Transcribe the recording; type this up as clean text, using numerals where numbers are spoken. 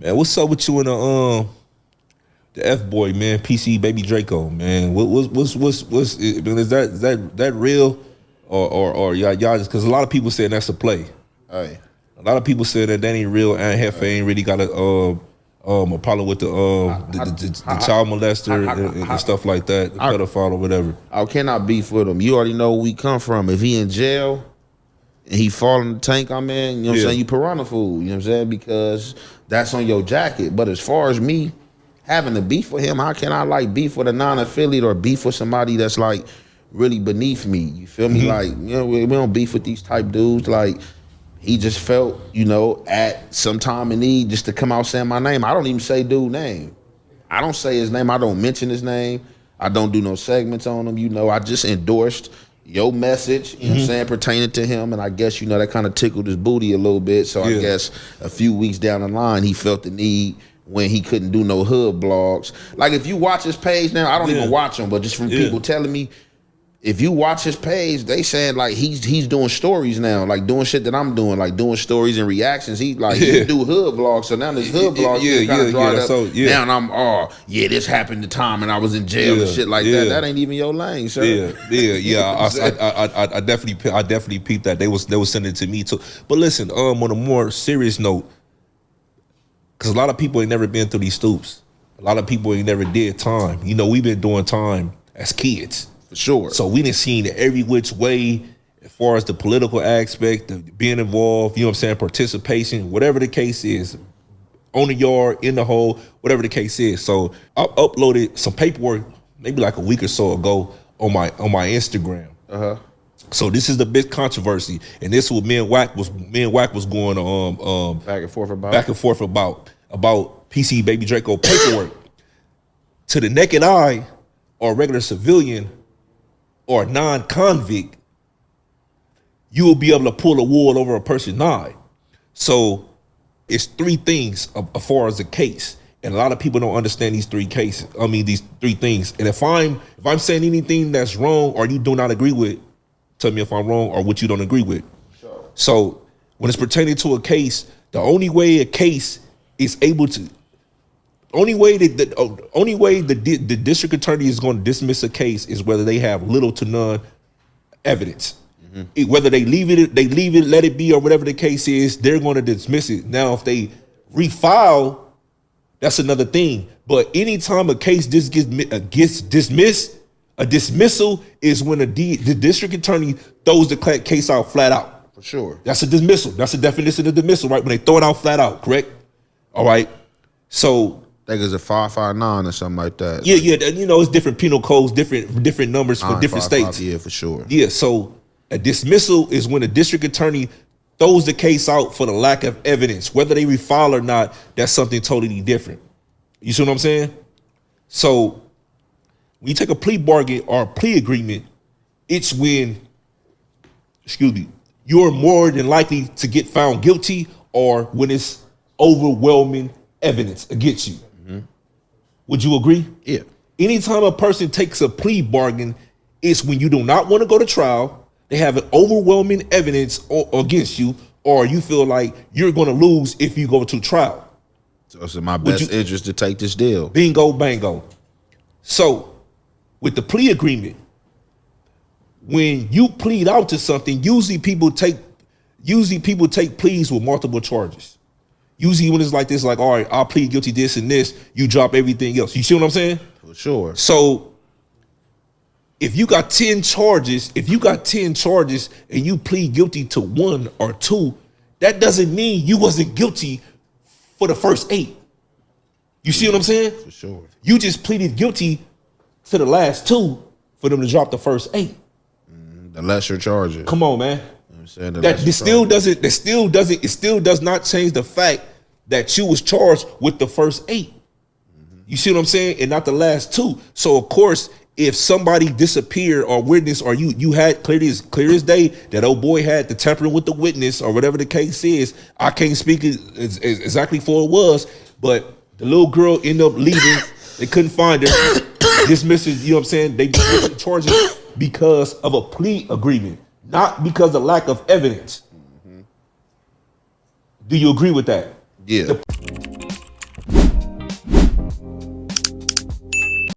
Man, what's up with you and the F boy, man? DcBabyDraco, man. What's is that real or y'all just, because a lot of people saying that's a play. Hey. A lot of people say that ain't real. AntJefe ain't really got a problem with the child molester and stuff like that, the pedophile or whatever. I cannot beef with him. You already know where we come from. If he in jail and he fall in the tank I'm in, you know what I'm saying? You piranha food, you know what I'm saying? Because that's on your jacket. But as far as me having to beef with him, how can I like beef with a non-affiliate or beef with somebody that's like really beneath me? You feel me? Like, you know, we don't beef with these type dudes. Like, he just felt, you know, at some time in need just to come out saying my name. I don't even say dude's name. I don't say his name. I don't mention his name. I don't do no segments on him. You know, I just endorsed your message, you know what I'm saying, pertaining to him. And I guess, you know, that kind of tickled his booty a little bit. So I guess a few weeks down the line, he felt the need when he couldn't do no hood blogs. Like, if you watch his page now, I don't even watch him, but just from people telling me, if you watch his page, they saying like he's doing stories now, like doing shit that I'm doing, like doing stories and reactions. He like he do hood vlogs, so now this hood vlog kind of dried up. So, now I'm this happened the time and I was in jail and shit like that. That ain't even your lane, sir. I definitely peeped that. They was sending it to me too. But listen, on a more serious note, because a lot of people ain't never been through these stoops. A lot of people ain't never did time. You know, we've been doing time as kids. For sure. So we done seen every which way as far as the political aspect of being involved, you know what I'm saying, participation, whatever the case is, on the yard, in the hole, whatever the case is. So I uploaded some paperwork maybe like a week or so ago on my Instagram. So this is the big controversy, and this is what me and Wack was going on back and forth about DcBabyDraco paperwork. To the naked eye or regular civilian or non-convict, you will be able to pull a wool over a person's eye. So it's three things as far as the case, and a lot of people don't understand these three cases. I mean, these three things. And if I'm saying anything that's wrong or you do not agree with, tell me if I'm wrong or what you don't agree with. Sure. So when it's pertaining to a case, the only way a case is able to, only way the district attorney is going to dismiss a case is whether they have little to none evidence. Whether they leave it, let it be, or whatever the case is, they're going to dismiss it. Now, if they refile, that's another thing. But anytime a case gets dismissed, a dismissal is when the district attorney throws the case out flat out. For sure. That's a dismissal. That's the definition of dismissal, right? When they throw it out flat out, correct? All right. So I think it's a 559 or something like that. Yeah. You know, it's different penal codes, different numbers for different states. Yeah, for sure. Yeah. So a dismissal is when the district attorney throws the case out for the lack of evidence. Whether they refile or not, that's something totally different. You see what I'm saying? So when you take a plea bargain or a plea agreement, it's when, you're more than likely to get found guilty, or when it's overwhelming evidence against you. Would you agree? Yeah. Anytime a person takes a plea bargain, it's when you do not want to go to trial, they have an overwhelming evidence against you, or you feel like you're going to lose if you go to trial. So it's in my best interest to take this deal. Bingo, bango. So with the plea agreement, when you plead out to something, usually people take pleas with multiple charges. Usually when it's like this, like, all right, I'll plead guilty this and this, you drop everything else. You see what I'm saying? For sure. So if you got 10 charges, and you plead guilty to 1 or 2, that doesn't mean you wasn't guilty for the first 8. You see what I'm saying? For sure. You just pleaded guilty to the last 2 for them to drop the first 8. The lesser charges. Come on, man. It still does not change the fact that you was charged with the first 8. You see what I'm saying? And not the last 2. So of course, if somebody disappeared or witness, or you had clear as day that old boy had the tampering with the witness or whatever the case is, I can't speak exactly for it was, but the little girl ended up leaving. They couldn't find her. Dismisses, you know what I'm saying? They dismissed the charges because of a plea agreement, not because of lack of evidence. Do you agree with that? Yeah.